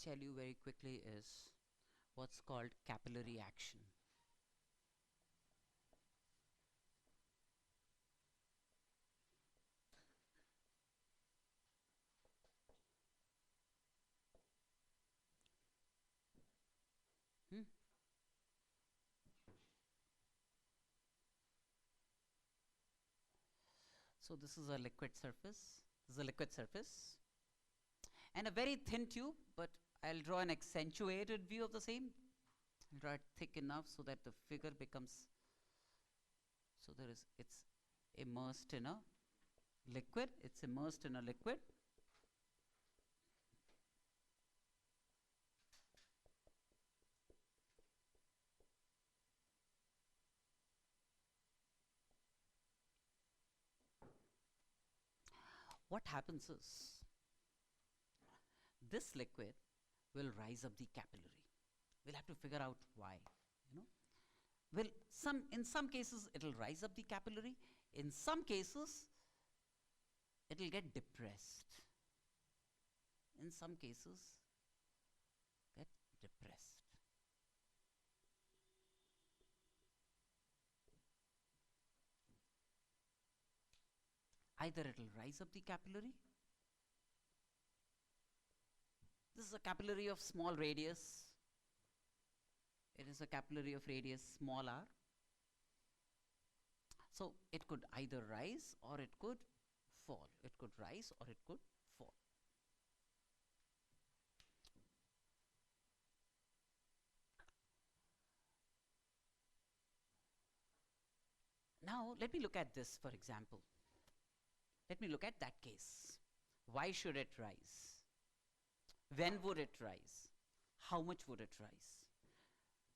tell you very quickly is what's called capillary action. So this is a liquid surface. This is a liquid surface and a very thin tube, but I'll draw an accentuated view of the same. I'll draw it thick enough so that the figure becomes, so it's immersed in a liquid. It's immersed in a liquid. What happens is this liquid will rise up the capillary. We'll have to figure out why, you know. Well, in some cases it will rise up the capillary. In some cases it will get depressed. In some cases get depressed. Either it will rise up the capillary. This is a capillary of small radius. It is a capillary of radius small r. So it could either rise or it could fall. It could rise or it could fall. Now let me look at this, for example. Let me look at that case. Why should it rise? When would it rise? How much would it rise?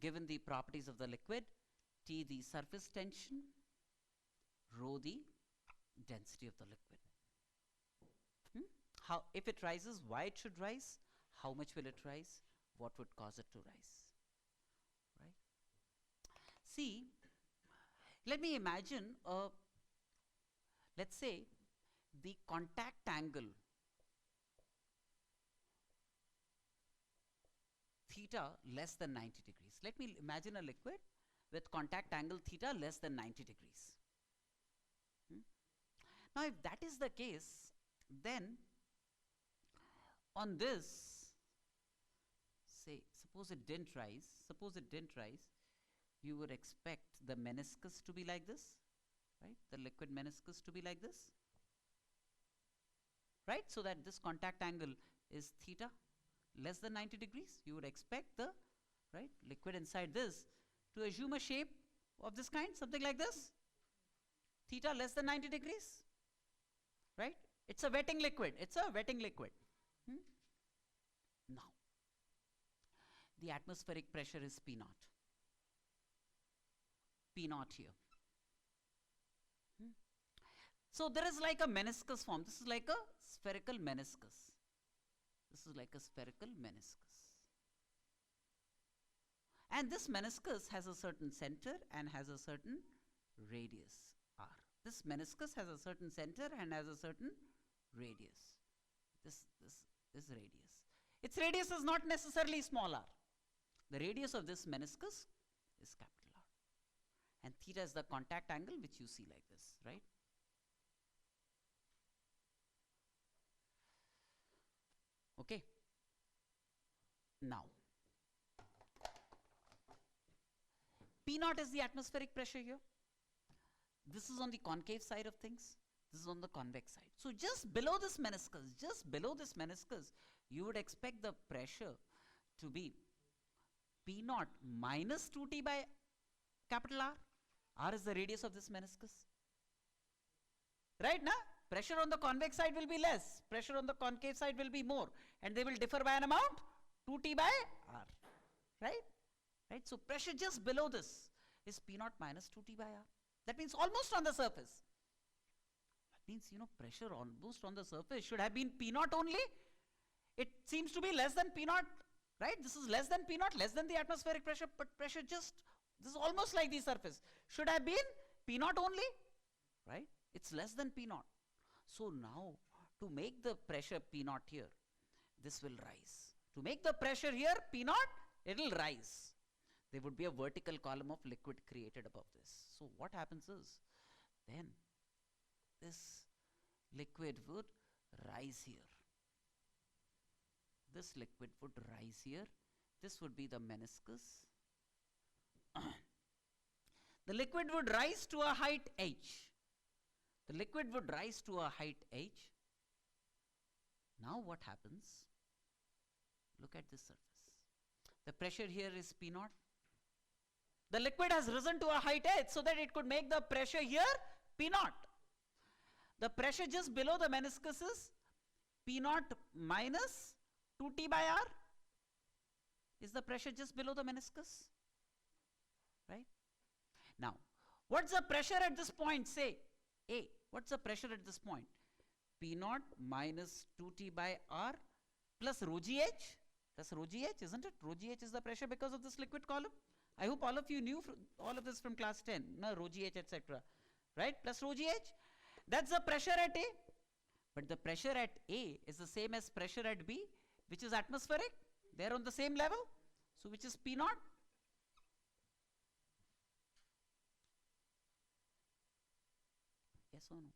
Given the properties of the liquid, T the surface tension, rho the density of the liquid. How, if it rises, why it should rise? How much will it rise? What would cause it to rise? Right? See, let me imagine, let's say, the contact angle theta less than 90 degrees. Let me imagine a liquid with contact angle theta less than 90 degrees. Now if that is the case, then on this, say, suppose it didn't rise, you would expect the meniscus to be like this, right? The liquid meniscus to be like this, right? So that this contact angle is theta less than 90 degrees. You would expect the liquid inside this to assume a shape of this kind, something like this, theta less than 90 degrees, right? It's a wetting liquid. It's a wetting liquid. Now, the atmospheric pressure is P naught. P naught here. So there is like a meniscus form. This is like a spherical meniscus. This is like a spherical meniscus. And this meniscus has a certain center and has a certain radius r. This meniscus has a certain center and has a certain radius. This radius. Its radius is not necessarily small r. The radius of this meniscus is capital R. And theta is the contact angle which you see like this, right? Okay. Now, P naught is the atmospheric pressure here. This is on the concave side of things. This is on the convex side. So just below this meniscus, you would expect the pressure to be P naught minus 2T by capital R. R is the radius of this meniscus. Right, na? Pressure on the convex side will be less. Pressure on the concave side will be more. And they will differ by an amount, 2T by R. Right? Right? So pressure just below this is P naught minus 2T by R. That means almost on the surface. That means, you know, pressure almost on the surface should have been P naught only. It seems to be less than P naught, right? This is less than P naught, less than the atmospheric pressure, but pressure just, this is almost like the surface. Should have been P naught only, right? It's less than P naught. So now, to make the pressure P naught here, this will rise To make the pressure here P naught, it will rise. There would be a vertical column of liquid created above this. So what happens is, then this liquid would rise here. This liquid would rise here. This would be the meniscus. The liquid would rise to a height h. The liquid would rise to a height h. Now what happens? Look at this surface. The pressure here is P naught. The liquid has risen to a height h so that it could make the pressure here P naught. The pressure just below the meniscus is P naught minus 2T by R. Is the pressure just below the meniscus? Right? Now, what's the pressure at this point? Say A. What's the pressure at this point? P naught minus 2T by R plus rho gh. That's rho gh, isn't it? Rho gh is the pressure because of this liquid column. I hope all of you knew all of this from class 10. No, rho gh, etc. Right? Plus rho gh. That's the pressure at A. But the pressure at A is the same as pressure at B, which is atmospheric. They're on the same level. So which is P naught. Yes or no?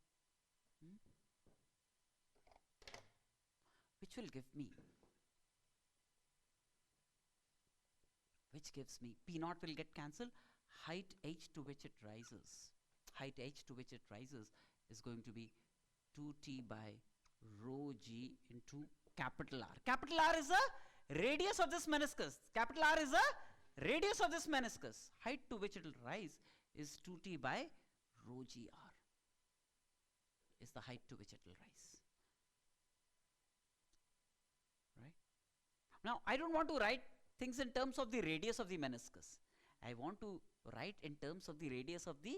Which will give me, which gives me P naught will get cancelled. Height h to which it rises, height h to which it rises is going to be 2T by rho g into capital R. Capital R is the radius of this meniscus. Capital R is the radius of this meniscus. Height to which it will rise is 2T by rho g R. Is the height to which it will rise. Right? Now, I don't want to write things in terms of the radius of the meniscus. I want to write in terms of the radius of the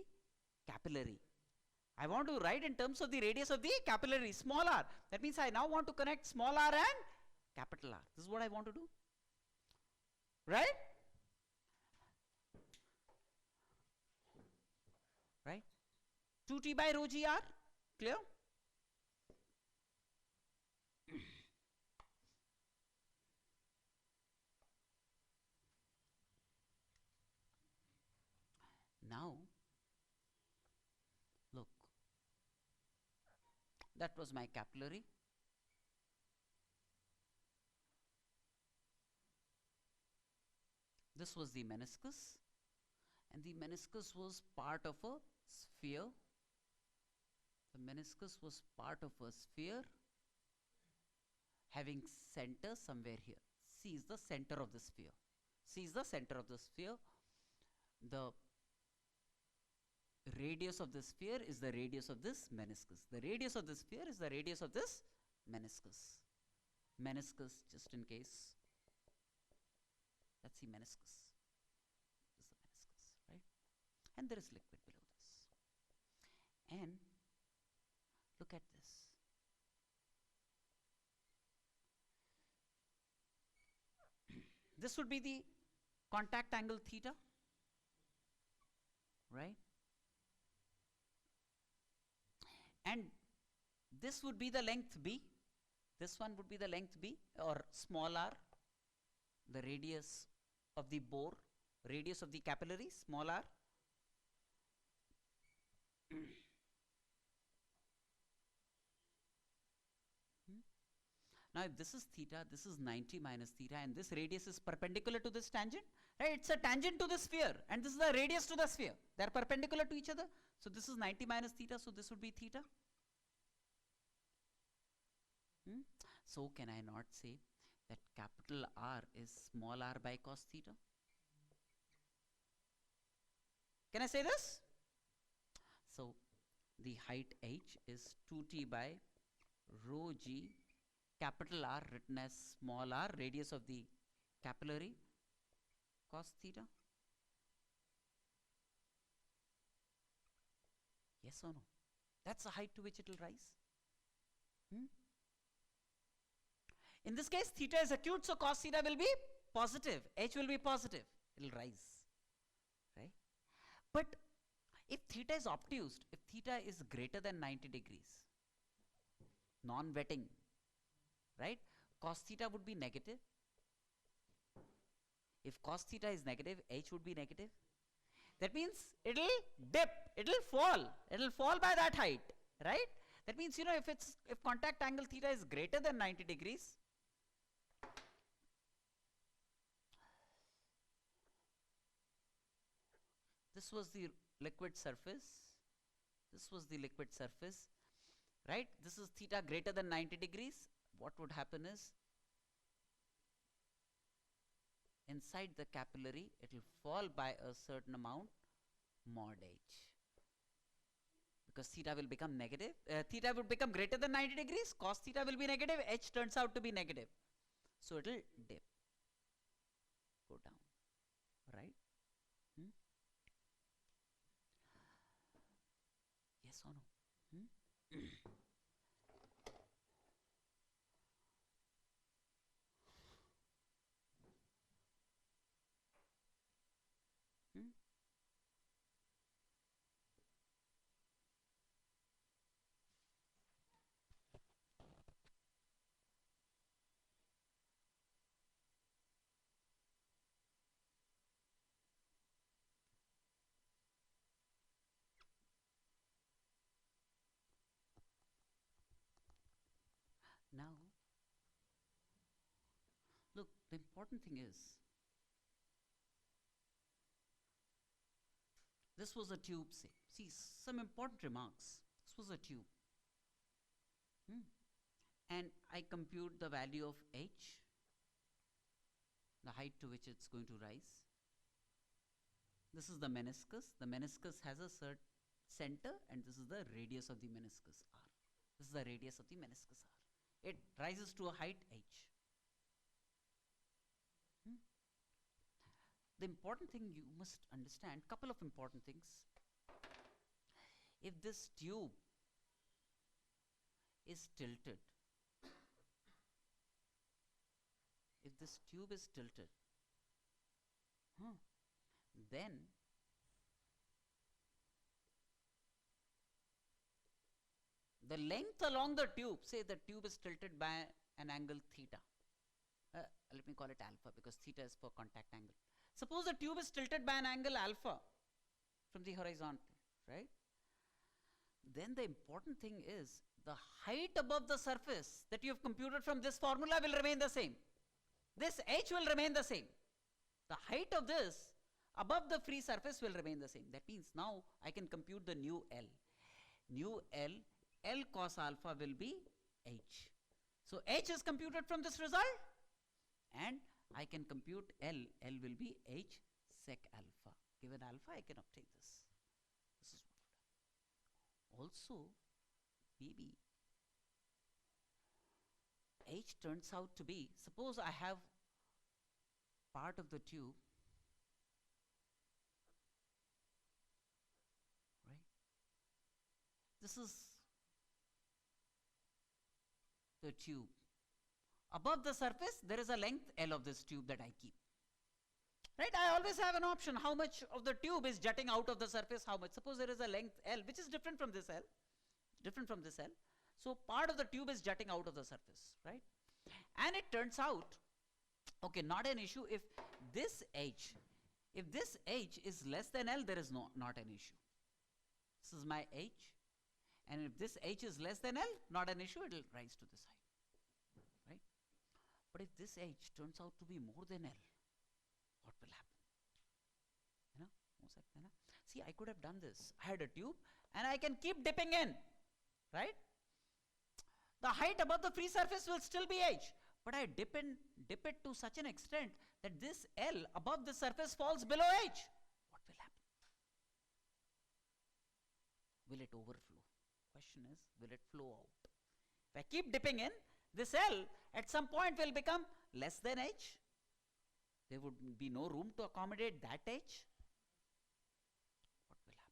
capillary. I want to write in terms of the radius of the capillary, small r. That means I now want to connect small r and capital R. This is what I want to do. Right? Right? 2T by rho g R. Clear? Now, look, that was my capillary. This was the meniscus, and the meniscus was part of a sphere. The meniscus was part of a sphere having center somewhere here. C is the center of the sphere. C is the center of the sphere. The radius of the sphere is the radius of this meniscus. The radius of the sphere is the radius of this meniscus. Meniscus, just in case. That's the meniscus. This is the meniscus, right? And there is liquid below this. And look at this. This would be the contact angle theta, right? And this would be the length B. This one would be the length B, or small r, the radius of the bore, radius of the capillary, small r. Now, if this is theta, this is 90 minus theta, and this radius is perpendicular to this tangent, right? It's a tangent to the sphere, and this is the radius to the sphere. They are perpendicular to each other. So this is 90 minus theta, so this would be theta. So can I not say that capital R is small r by cos theta? Can I say this? So the height h is 2T by rho g, capital R written as small r, radius of the capillary, cos theta. Yes or no? That's the height to which it will rise. In this case, theta is acute, so cos theta will be positive. H will be positive. It will rise. Right? But if theta is obtuse, if theta is greater than 90 degrees, non-wetting, right? Cos theta would be negative. If cos theta is negative, h would be negative. That means it'll dip, it'll fall by that height, right? That means, you know, if contact angle theta is greater than 90 degrees, this was the liquid surface, this was the liquid surface, right? This is theta greater than 90 degrees. What would happen is, inside the capillary, it will fall by a certain amount, mod h. Because theta will become negative, theta would become greater than 90 degrees, cos theta will be negative, h turns out to be negative. So it will dip, go down, right? Yes or no? Now, look, the important thing is, this was a tube, say. See, some important remarks. This was a tube. And I compute the value of h, the height to which it's going to rise. This is the meniscus. The meniscus has a center, and this is the radius of the meniscus, r. This is the radius of the meniscus, r. It rises to a height h. The important thing you must understand, couple of important things. If this tube is tilted, then the length along the tube, say the tube is tilted by an angle theta. Let me call it alpha because theta is for contact angle. Suppose the tube is tilted by an angle alpha from the horizontal, right? Then the important thing is the height above the surface that you have computed from this formula will remain the same. This h will remain the same. The height of this above the free surface will remain the same. That means now I can compute the new L. New L cos alpha will be h. So h is computed from this result, and I can compute L will be h sec alpha. Given alpha, I can obtain this. This is what. Also, maybe h turns out to be, suppose I have part of the tube, right? This is the tube. Above the surface, there is a length L of this tube that I keep. Right? I always have an option. How much of the tube is jutting out of the surface? How much? Suppose there is a length L, which is different from this L. So part of the tube is jutting out of the surface, right? And it turns out, okay, not an issue if this h is less than L, there is not an issue. This is my h, and if this h is less than L, not an issue, it will rise to this height, right? But if this h turns out to be more than L, what will happen? See, I could have done this. I had a tube and I can keep dipping in, right? The height above the free surface will still be h, but I dip it to such an extent that this L above the surface falls below h. What will happen? Will it overflow? Question is, will it flow out? If I keep dipping in, this L at some point will become less than h. There would be no room to accommodate that h. What will happen?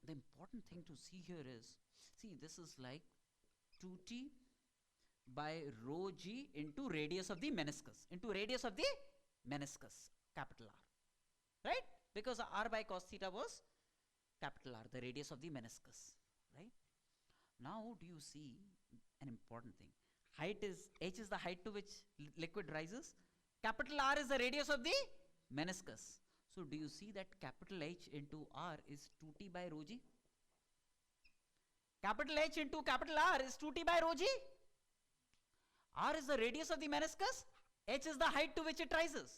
The important thing to see here is, see, this is like 2t by rho g into radius of the meniscus, capital R, right? Because r by cos theta was capital R, the radius of the meniscus, right? Now do you see an important thing? Height is, h is the height to which liquid rises. Capital R is the radius of the meniscus. So do you see that capital H into R is 2t by rho g? Capital H into capital R is 2t by rho g. R is the radius of the meniscus. H is the height to which it rises.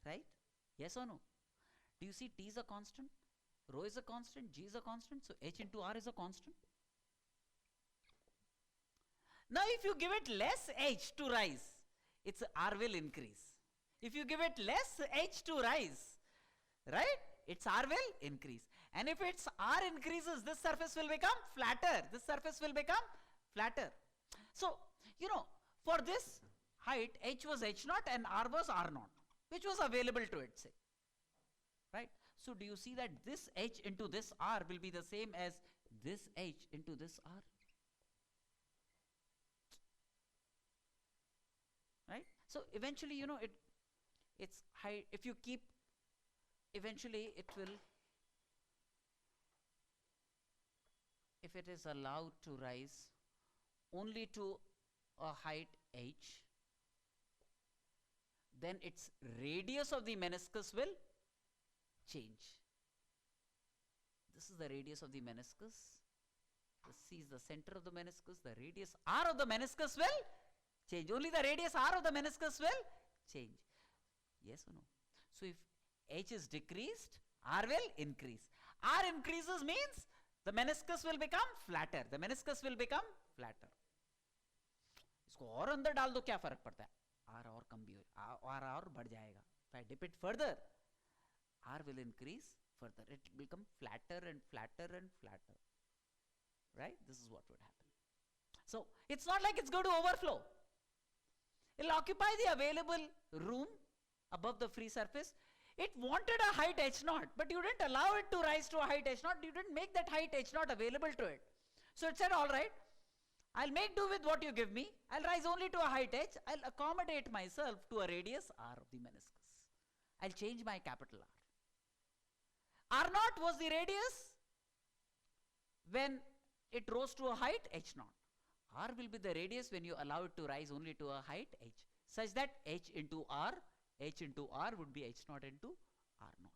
Right? Yes or no? Do you see T is a constant? Rho is a constant, G is a constant, so H into R is a constant. Now if you give it less H to rise, its R will increase. If you give it less H to rise, right, its R will increase. And if its R increases, this surface will become flatter. This surface will become flatter. So, you know, for this height, H was H naught and R was R naught, which was available to it, say. Right? So do you see that this H into this R will be the same as this H into this R? Right? So eventually, you know, it's high. If you keep, eventually it will, if it is allowed to rise only to a height H, then its radius of the meniscus will change. This is the radius of the meniscus. This C is the center of the meniscus. The radius R of the meniscus will change. Only the radius R of the meniscus will change. Yes or no? So if H is decreased, R will increase. R increases means the meniscus will become flatter. The meniscus will become flatter. इसको और अंदर डाल दो, क्या फर्क पड़ता है? R और कम भी हो, और बढ़ जाएगा. If I dip it further, R will increase further. It will become flatter and flatter and flatter. Right? This is what would happen. So it's not like it's going to overflow. It'll occupy the available room above the free surface. It wanted a height h naught, but you didn't allow it to rise to a height h naught. You didn't make that height h naught available to it. So it said, all right, I'll make do with what you give me. I'll rise only to a height h. I'll accommodate myself to a radius r of the meniscus. I'll change my capital R. R naught was the radius when it rose to a height h naught. R will be the radius when you allow it to rise only to a height h, such that h into R would be h naught into R naught.